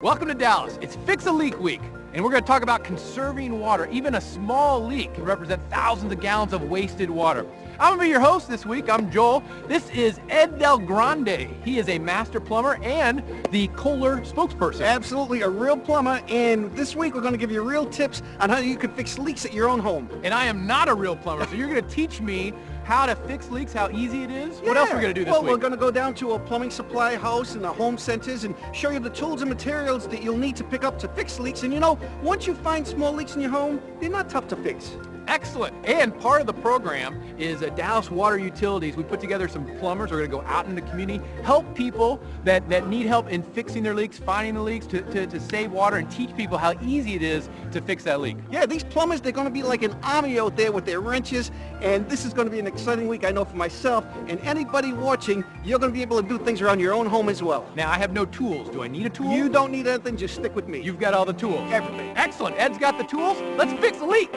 Welcome to Dallas. It's Fix a Leak Week, and we're going to talk about conserving water. Even a small leak can represent thousands of gallons of wasted water. I'm going to be your host this week. I'm Joel. This is Ed Del Grande. He is a master plumber and the Kohler spokesperson. Absolutely, a real plumber, and this week we're going to give you real tips on how you can fix leaks at your own home. And I am not a real plumber, so you're going to teach me how to fix leaks, how easy it is. What else are we going to do this week? Well, we're going to go down to a plumbing supply house in the home centers and show you the tools and materials that you'll need to pick up to fix leaks. And you know, once you find small leaks in your home, they're not tough to fix. Excellent. And part of the program is Dallas Water Utilities. We put together some plumbers. We're going to go out in the community, help people that need help in fixing their leaks, finding the leaks, to save water, and teach people how easy it is to fix that leak. Yeah, these plumbers, they're going to be like an army out there with their wrenches, and this is going to be an exciting week, I know for myself, and anybody watching, you're going to be able to do things around your own home as well. Now, I have no tools. Do I need a tool? You don't need anything, just stick with me. You've got all the tools. Everything. Excellent. Ed's got the tools. Let's fix the leak.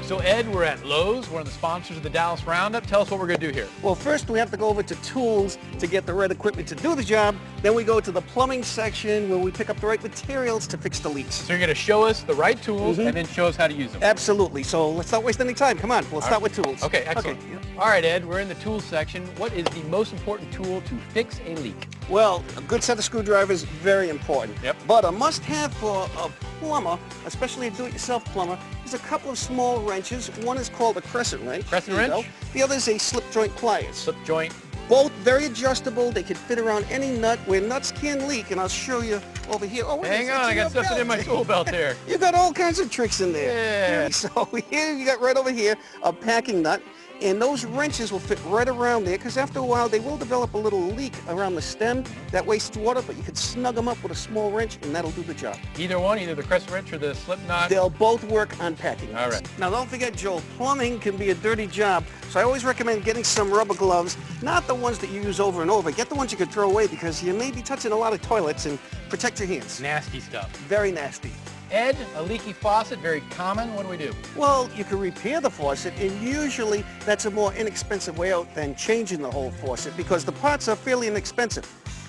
So Ed, we're at Lowe's. We're one of the sponsors of the Dallas Roundup. Tell us what we're going to do here. Well, first we have to go over to tools to get the right equipment to do the job. Then we go to the plumbing section where we pick up the right materials to fix the leaks. So you're going to show us the right tools and then show us how to use them. Absolutely. So let's not waste any time. Come on, we'll start with tools. Okay, excellent. Okay. All right, Ed, we're in the tools section. What is the most important tool to fix a leak? Well, a good set of screwdrivers, very important. Yep. But a must-have for a plumber, especially a do-it-yourself plumber, is a couple of small wrenches. One is called a crescent wrench. Crescent There you wrench? go. The other is a slip joint pliers. Slip joint. Both very adjustable. They can fit around any nut where nuts can leak, and I'll show you over here. Oh, Hang on, I got something in my tool belt there. You got all kinds of tricks in there. Yeah. So here you got right over here a packing nut, and those wrenches will fit right around there because after a while they will develop a little leak around the stem that wastes water, but you can snug them up with a small wrench and that'll do the job. Either one, either the crescent wrench or the slip knot? They'll both work on packing nuts. All right. Now don't forget, Joel, plumbing can be a dirty job, so I always recommend getting some rubber gloves, not the ones that you use over and over. Get the ones you can throw away because you may be touching a lot of toilets, and protect your hands. Nasty stuff. Very nasty. Ed, a leaky faucet, very common. What do we do? Well, you can repair the faucet, and usually that's a more inexpensive way out than changing the whole faucet because the parts are fairly inexpensive.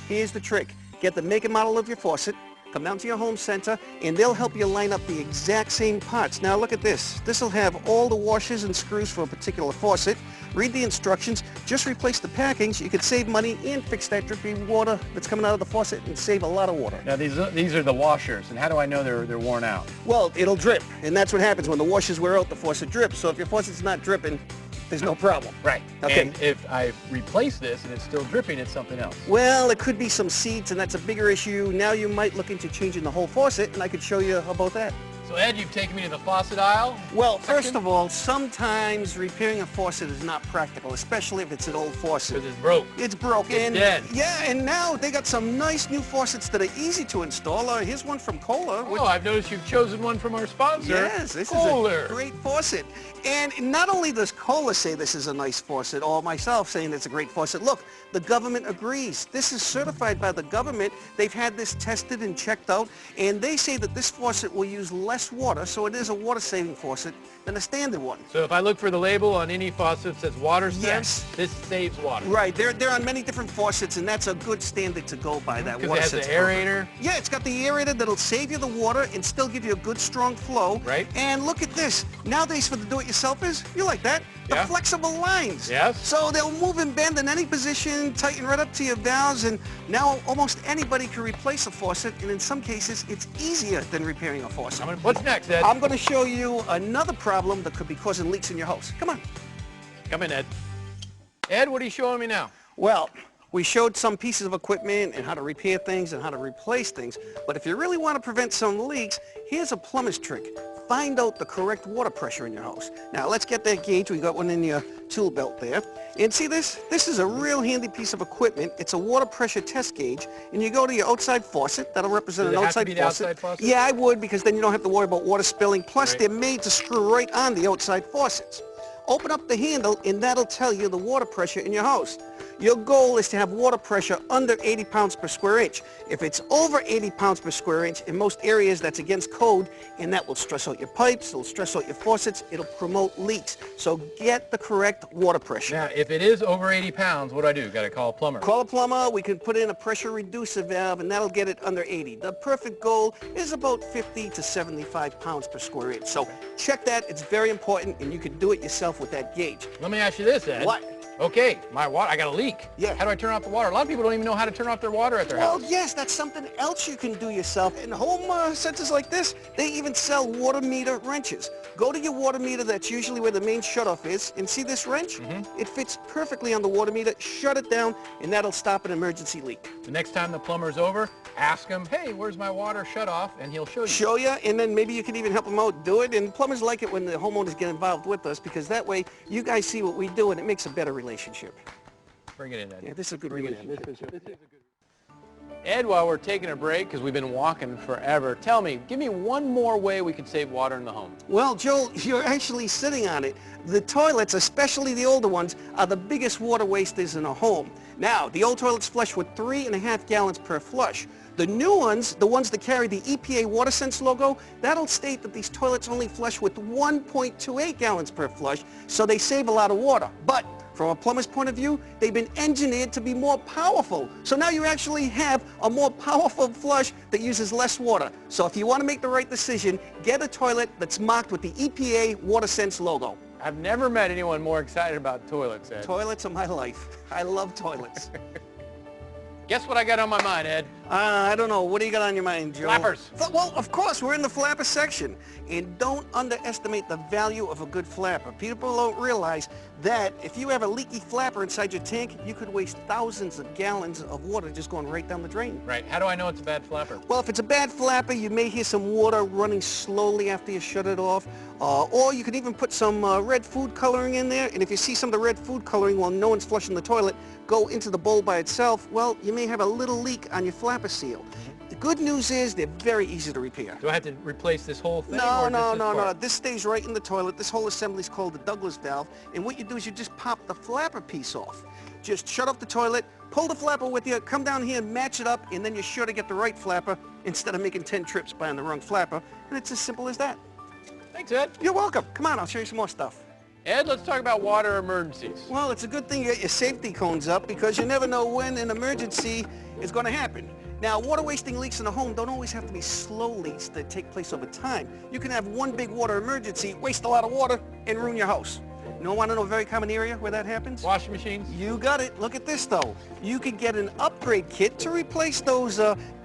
Here's the trick. Get the make and model of your faucet, come down to your home center, and they'll help you line up the exact same parts. Now look at this. This will have all the washers and screws for a particular faucet. Read the instructions. Just replace the packings. You can save money and fix that drippy water that's coming out of the faucet and save a lot of water. Now these are the washers, and how do I know they're worn out? Well, it'll drip, and that's what happens when the washers wear out, the faucet drips. So if your faucet's not dripping, there's no problem. Right. Okay. And if I replace this and it's still dripping, it's something else. Well, it could be some seeds, and that's a bigger issue. Now you might look into changing the whole faucet, and I could show you about that. So Ed, you've taken me to the faucet aisle. Well, first of all, sometimes repairing a faucet is not practical, especially if it's an old faucet. Because it's broke. It's broken. It's dead. Yeah, and now they got some nice new faucets that are easy to install. Here's one from Kohler. Oh, I've noticed you've chosen one from our sponsor. Yes, this Kohler. is a great faucet. And not only does Kohler say this is a nice faucet, or myself saying it's a great faucet, look, the government agrees. This is certified by the government. They've had this tested and checked out, and they say that this faucet will use less water, so it is a water-saving faucet than a standard one. So if I look for the label on any faucet that says water saving, Yes. this saves water. Right, they're on many different faucets, and that's a good standard to go by, that Because water it has the sets aerator. Yeah, it's got the aerator that'll save you the water and still give you a good strong flow. Right. And look at this. Nowadays for the do-it-yourselfers, you like that? The Yeah. flexible lines. Yes. So they'll move and bend in any position, tighten right up to your valves, and now almost anybody can replace a faucet, and in some cases it's easier than repairing a faucet. What's next, Ed? I'm going to show you another problem that could be causing leaks in your house. Come on. Come in, Ed. Ed, what are you showing me now? Well, we showed some pieces of equipment and how to repair things and how to replace things, but if you really want to prevent some leaks, here's a plumber's trick. Find out the correct water pressure in your house. Now let's get that gauge. We got one in your tool belt there. And see this? This is a real handy piece of equipment. It's a water pressure test gauge, and you go to your outside faucet. That'll represent Does an it have to outside be the faucet. outside faucet? Yeah, I would, because then you don't have to worry about water spilling. Plus, Right. they're made to screw right on the outside faucets. Open up the handle, and that'll tell you the water pressure in your house. Your goal is to have water pressure under 80 pounds per square inch. If it's over 80 pounds per square inch, in most areas that's against code, and that will stress out your pipes, it'll stress out your faucets, it'll promote leaks. So get the correct water pressure. Now, if it is over 80 pounds, what do I do? Got to call a plumber. Call a plumber, we can put in a pressure reducer valve, and that'll get it under 80. The perfect goal is about 50 to 75 pounds per square inch. So check that, it's very important, and you can do it yourself with that gauge. Let me ask you this, Ed. What? Okay, my water, I got a leak. Yeah. How do I turn off the water? A lot of people don't even know how to turn off their water at their house. Well, yes, that's something else you can do yourself. In home centers like this, they even sell water meter wrenches. Go to your water meter, that's usually where the main shutoff is, and see this wrench? It fits perfectly on the water meter. Shut it down, and that'll stop an emergency leak. The next time the plumber's over, ask him, hey, where's my water shut off? And he'll show you. Show you, and then maybe you can even help them out do it. And plumbers like it when the homeowners get involved with us, because that way you guys see what we do, and it makes a better relationship. Bring it in, Ed. Yeah, this is a good relationship. Ed, while we're taking a break, because we've been walking forever, tell me, give me one more way we can save water in the home. Well, Joel, you're actually sitting on it. The toilets, especially the older ones, are the biggest water wasters in a home. Now, the old toilets flush with 3.5 gallons per flush. The new ones, the ones that carry the EPA WaterSense logo, that'll state that these toilets only flush with 1.28 gallons per flush, so they save a lot of water. But from a plumber's point of view, they've been engineered to be more powerful. So now you actually have a more powerful flush that uses less water. So if you want to make the right decision, get a toilet that's marked with the EPA WaterSense logo. I've never met anyone more excited about toilets, Ed. Toilets are my life. I love toilets. Guess what I got on my mind, Ed? I don't know. What do you got on your mind, Joe? Flappers. Well, of course, we're in the flapper section. And don't underestimate the value of a good flapper. People don't realize that if you have a leaky flapper inside your tank, you could waste thousands of gallons of water just going right down the drain. Right. How do I know it's a bad flapper? Well, if it's a bad flapper, you may hear some water running slowly after you shut it off. Or you could even put some red food coloring in there. And if you see some of the red food coloring while no one's flushing the toilet go into the bowl by itself, well, you may have a little leak on your flapper seal. The good news is they're very easy to repair. Do I have to replace this whole thing? No. This stays right in the toilet. This whole assembly is called the Douglas valve. And what you do is you just pop the flapper piece off. Just shut off the toilet, pull the flapper with you, come down here and match it up, and then you're sure to get the right flapper instead of making 10 trips buying the wrong flapper. And it's as simple as that. Thanks, Ed. You're welcome. Come on, I'll show you some more stuff. Ed, let's talk about water emergencies. Well, it's a good thing you get your safety cones up because you never know when an emergency is going to happen. Now, water wasting leaks in a home don't always have to be slow leaks that take place over time. You can have one big water emergency, waste a lot of water, and ruin your house. You want to know a very common area where that happens? Washing machines? You got it. Look at this, though. You could get an upgrade kit to replace those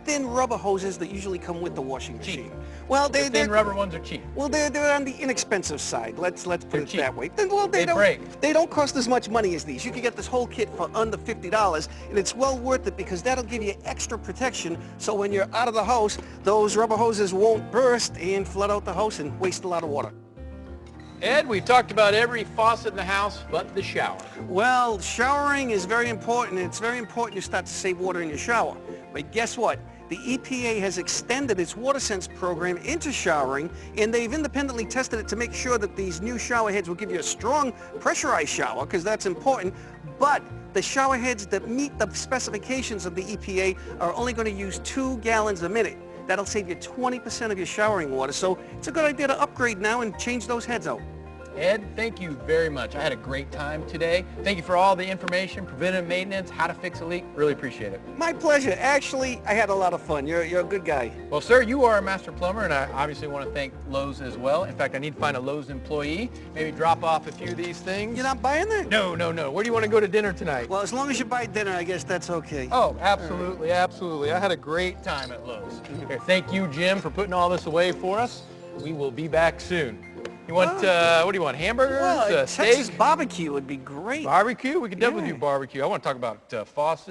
thin rubber hoses that usually come with the washing machine. Cheap. Well, The thin rubber ones are cheap. Well, they're on the inexpensive side. Let's put it cheap. that way. Well, They break. They don't cost as much money as these. You can get this whole kit for under $50, and it's well worth it because that'll give you extra protection. So when you're out of the house, those rubber hoses won't burst and flood out the house and waste a lot of water. Ed, we've talked about every faucet in the house but the shower. Well, showering is very important. It's very important you start to save water in your shower. But guess what? The EPA has extended its WaterSense program into showering, and they've independently tested it to make sure that these new shower heads will give you a strong pressurized shower, because that's important. But the shower heads that meet the specifications of the EPA are only going to use 2 gallons a minute. That'll save you 20% of your showering water, so it's a good idea to upgrade now and change those heads out. Ed, thank you very much. I had a great time today. Thank you for all the information, preventive maintenance, how to fix a leak. Really appreciate it. My pleasure. Actually, I had a lot of fun. You're a good guy. Well, sir, you are a master plumber, and I obviously want to thank Lowe's as well. In fact, I need to find a Lowe's employee, maybe drop off a few of these things. You're not buying that? No. Where do you want to go to dinner tonight? Well, as long as you buy dinner, I guess that's okay. Oh, absolutely, absolutely. I had a great time at Lowe's. Here, thank you, Jim, for putting all this away for us. We will be back soon. You want, what do you want, hamburgers, Well, steak? Texas barbecue would be great. Barbecue? We can definitely Yeah. do barbecue. I want to talk about faucets.